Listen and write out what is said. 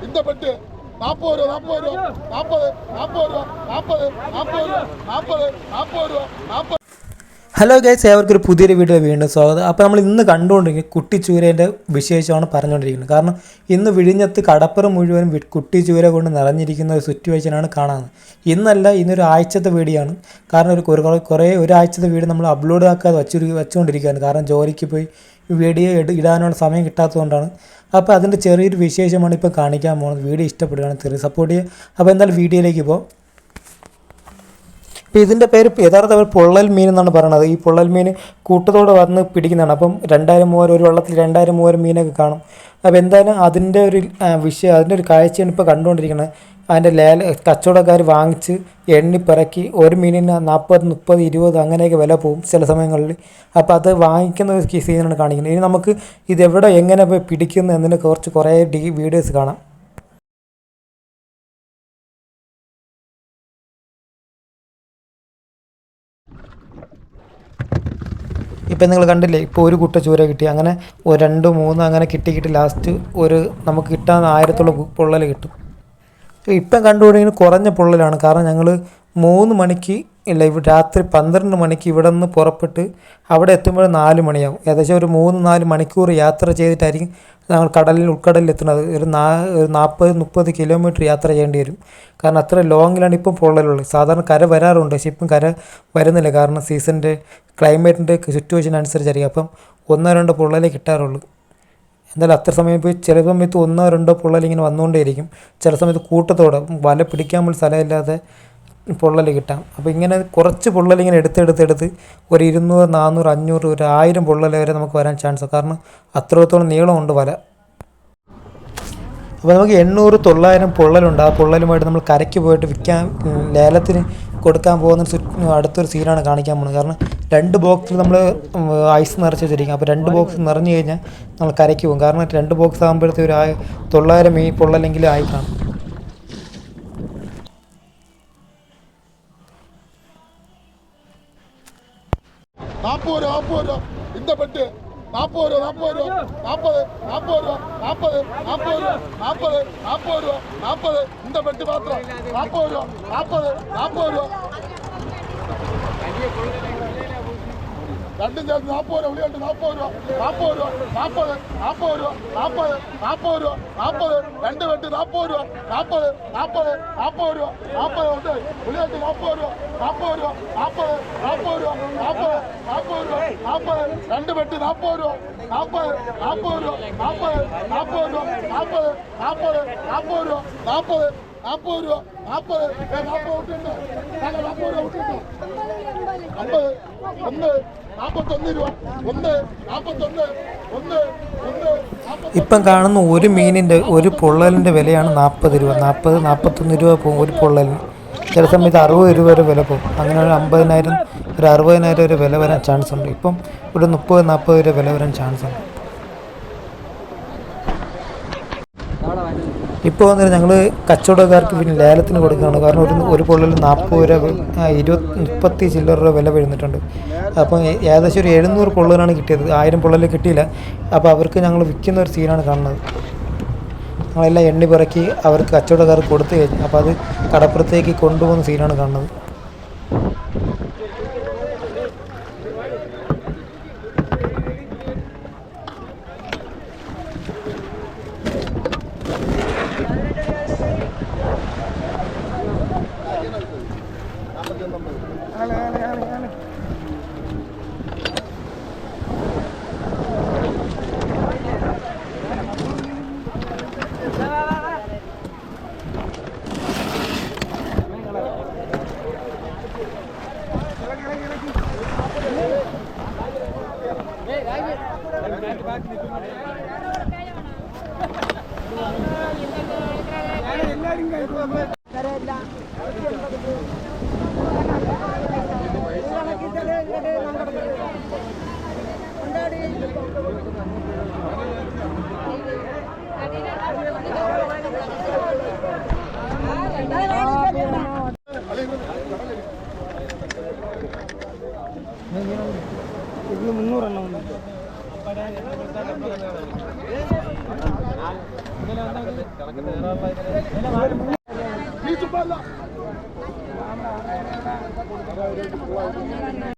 இந்த பெட்டு 40 ரூபா 40 ரூபா 40 40 ரூபா 40 40 ரூபா 40 40 ரூபா 40. ഹലോ ഗൈസ്, ഏവർക്കൊരു പുതിയൊരു വീഡിയോ വീണ്ടും സ്വാഗതം. അപ്പോൾ നമ്മൾ ഇന്ന് കണ്ടുകൊണ്ടിരിക്കുന്നത് കുട്ടിച്ചൂരേൻ്റെ വിശേഷമാണ് പറഞ്ഞുകൊണ്ടിരിക്കുന്നത്. കാരണം ഇന്ന് വിഴിഞ്ഞത്ത് കടപ്പുറം മുഴുവനും കുട്ടിച്ചൂര കൊണ്ട് നിറഞ്ഞിരിക്കുന്ന ഒരു സിറ്റുവേഷനാണ് കാണുന്നത്. ഇന്നല്ല, ഇന്നൊരു ആഴ്ചത്തെ വീഡിയോ ആണ്. കാരണം ഒരാഴ്ചത്തെ വീഡിയോ നമ്മൾ അപ്ലോഡ് ആക്കാതെ വെച്ചുകൊണ്ടിരിക്കുകയാണ്. കാരണം ജോലിക്ക് പോയി വീഡിയോ ഇടാനുള്ള സമയം കിട്ടാത്തതുകൊണ്ടാണ്. അപ്പോൾ അതിൻ്റെ ചെറിയൊരു വിശേഷമാണ് ഇപ്പോൾ കാണിക്കാൻ പോകുന്നത്. വീഡിയോ ഇഷ്ടപ്പെടുകയാണ് ചെറിയ സപ്പോർട്ട് ചെയ്യുക. അപ്പോൾ എന്തായാലും വീഡിയോയിലേക്ക് പോകും. ഇപ്പോൾ ഇതിൻ്റെ പേര് യഥാർത്ഥ പൊള്ളൽ മീൻ എന്നാണ് പറയുന്നത്. ഈ പൊള്ളൽ മീൻ കൂട്ടത്തോടെ വന്ന് പിടിക്കുന്നതാണ്. അപ്പം 2000-3000 ഒരു വെള്ളത്തിൽ 2000-3000 മീനൊക്കെ കാണും. അപ്പോൾ എന്തായാലും അതിൻ്റെ ഒരു അതിൻ്റെ ഒരു കാഴ്ചയാണ് ഇപ്പോൾ കണ്ടുകൊണ്ടിരിക്കുന്നത്. അതിൻ്റെ കച്ചവടക്കാർ വാങ്ങിച്ച് എണ്ണിപ്പിറക്കി ഒരു മീനിന് 40, 30, 20 അങ്ങനെയൊക്കെ വില പോകും ചില സമയങ്ങളിൽ. അപ്പോൾ അത് വാങ്ങിക്കുന്ന ഒരു സീനാണ് കാണിക്കുന്നത്. ഇനി നമുക്ക് ഇതെവിടെ എങ്ങനെ പോയി പിടിക്കുന്നു എന്നതിനെ കുറേ വീഡിയോസ് കാണാം. ഇപ്പം നിങ്ങൾ കണ്ടില്ലേ, ഇപ്പോൾ ഒരു കുട്ട ചൂര കിട്ടി. അങ്ങനെ 2, 3 അങ്ങനെ കിട്ടി ലാസ്റ്റ് നമുക്ക് കിട്ടാൻ 1000-ഓളം പൊള്ളൽ കിട്ടും. ഇപ്പം കണ്ടുപിടിക്കുന്നത് കുറഞ്ഞ പൊള്ളലാണ്. കാരണം ഞങ്ങൾ 3 മണിക്ക് രാത്രി 12 മണിക്ക് ഇവിടെ നിന്ന് പുറപ്പെട്ട് അവിടെ എത്തുമ്പോൾ 4 മണിയാവും. ഏകദേശം ഒരു 3-4 മണിക്കൂർ യാത്ര ചെയ്തിട്ടായിരിക്കും ഞങ്ങൾ ഉൾക്കടലിൽ എത്തുന്നത്. ഒരു 40-30 കിലോമീറ്റർ യാത്ര ചെയ്യേണ്ടി വരും. കാരണം അത്ര ലോങ്ങിലാണ് ഇപ്പം പൊള്ളലുള്ളത്. സാധാരണ കര വരാറുണ്ട്, പക്ഷേ ഇപ്പം കര വരുന്നില്ല. കാരണം സീസണിൻ്റെ ക്ലൈമറ്റിൻ്റെ സിറ്റുവേഷൻ അനുസരിച്ചായിരിക്കും. അപ്പം 1-2 പൊള്ളലേ കിട്ടാറുള്ളൂ. എന്തായാലും അത്ര സമയം പോയി ചില സമയത്ത് 1-2 പൊള്ളൽ ഇങ്ങനെ വന്നുകൊണ്ടേയിരിക്കും. ചില സമയത്ത് കൂട്ടത്തോടെ വല പിടിക്കാൻ പോലും സ്ഥലമില്ലാതെ പൊള്ളൽ കിട്ടാം. അപ്പോൾ ഇങ്ങനെ കുറച്ച് പൊള്ളൽ ഇങ്ങനെ എടുത്ത് ഒരു 200, 400, 500, ഒരു 1000 പൊള്ളൽ വരെ നമുക്ക് വരാൻ ചാൻസ്. കാരണം അത്രത്തോളം നീളമുണ്ട് വല. അപ്പോൾ നമുക്ക് 800, 900 പൊള്ളലുണ്ട്. ആ പൊള്ളലുമായിട്ട് നമ്മൾ കരയ്ക്ക് പോയിട്ട് ലേലത്തിന് കൊടുക്കാൻ പോകുന്ന അടുത്തൊരു സീനാണ് കാണിക്കാൻ പോകുന്നത്. കാരണം 2 ബോക്സിൽ നമ്മൾ ഐസ് നിറച്ച് വെച്ചിരിക്കും. അപ്പോൾ 2 ബോക്സ് നിറഞ്ഞു കഴിഞ്ഞാൽ നമ്മൾ കരയ്ക്ക് പോകും. കാരണം 2 ബോക്സ് ആകുമ്പോഴത്തെ ഒരു 900 പൊള്ളലെങ്കിലും ആയി കാണും. இந்த பெட்டு 40 ரூபா 40 ரூபா 40 40 ரூபா 40 40 ரூபா 40 40 ரூபா 40 இந்த பெட்டு மாத்திரம் 40 ரூபா 40 40 ரூபா ரெண்டும் சேர்த்து 40 ரூபா விளையாட்டு 40 ரூபா 40 ரூபா 40 40 ரூபா 40 40 ரூபா 40 2 வெட்டு 40 ரூபா 40 40 40 ரூபா 40 வந்து விளையாட்டு 40 ரூபா 40 ரூபா 40 40 ரூபா 40 40 ரூபா 40 2 வெட்டு 40 ரூபா 40 40 ரூபா 40 40 ரூபா 40 40 40 ரூபா 40 40 ரூபா 40 40 விட்டுருங்க. 40 ரூபா விட்டுருங்க. 50 1 41 രൂപ 1 41 1 1. ഇപ്പം കാണുന്ന ഒരു മീനിൻ്റെ ഒരു പൊള്ളലിൻ്റെ വിലയാണ് 40 രൂപ. 40-41 രൂപ പോകും ഒരു പൊള്ളലിന്. ചില സമയത്ത് 60 രൂപ വരെ വില പോകും. അങ്ങനെ ഒരു 50,000, ഒരു 60,000 വരെ വില വരാൻ ചാൻസ് ഉണ്ട്. ഇപ്പം ഒരു 30-40 വരെ വില വരാൻ ചാൻസ് ഉണ്ട്. ഇപ്പോൾ വന്നിട്ട് ഞങ്ങൾ കച്ചവടക്കാർക്ക് പിന്നെ ലേലത്തിന് കൊടുക്കുകയാണ്. കാരണം ഒരു പൊള്ളൽ 40 രൂപ 30 ചില്ലറ രൂപ വില വരുന്നിട്ടുണ്ട്. അപ്പം ഏകദേശം ഒരു 700 പൊള്ളലാണ് കിട്ടിയത്. 1000 പൊള്ളൽ കിട്ടിയില്ല. അപ്പോൾ അവർക്ക് ഞങ്ങൾ വിൽക്കുന്ന ഒരു സീനാണ് കാണുന്നത്. ഞങ്ങളെല്ലാം എണ്ണി പിറക്കി അവർക്ക് കച്ചവടക്കാർക്ക് കൊടുത്തു കഴിഞ്ഞു. അപ്പോൾ അത് കടപ്പുറത്തേക്ക് കൊണ്ടുപോകുന്ന സീനാണ് കാണുന്നത്. ഇതിന് 300 എണ്ണം ഉണ്ട്. നീ ചുമ്മാ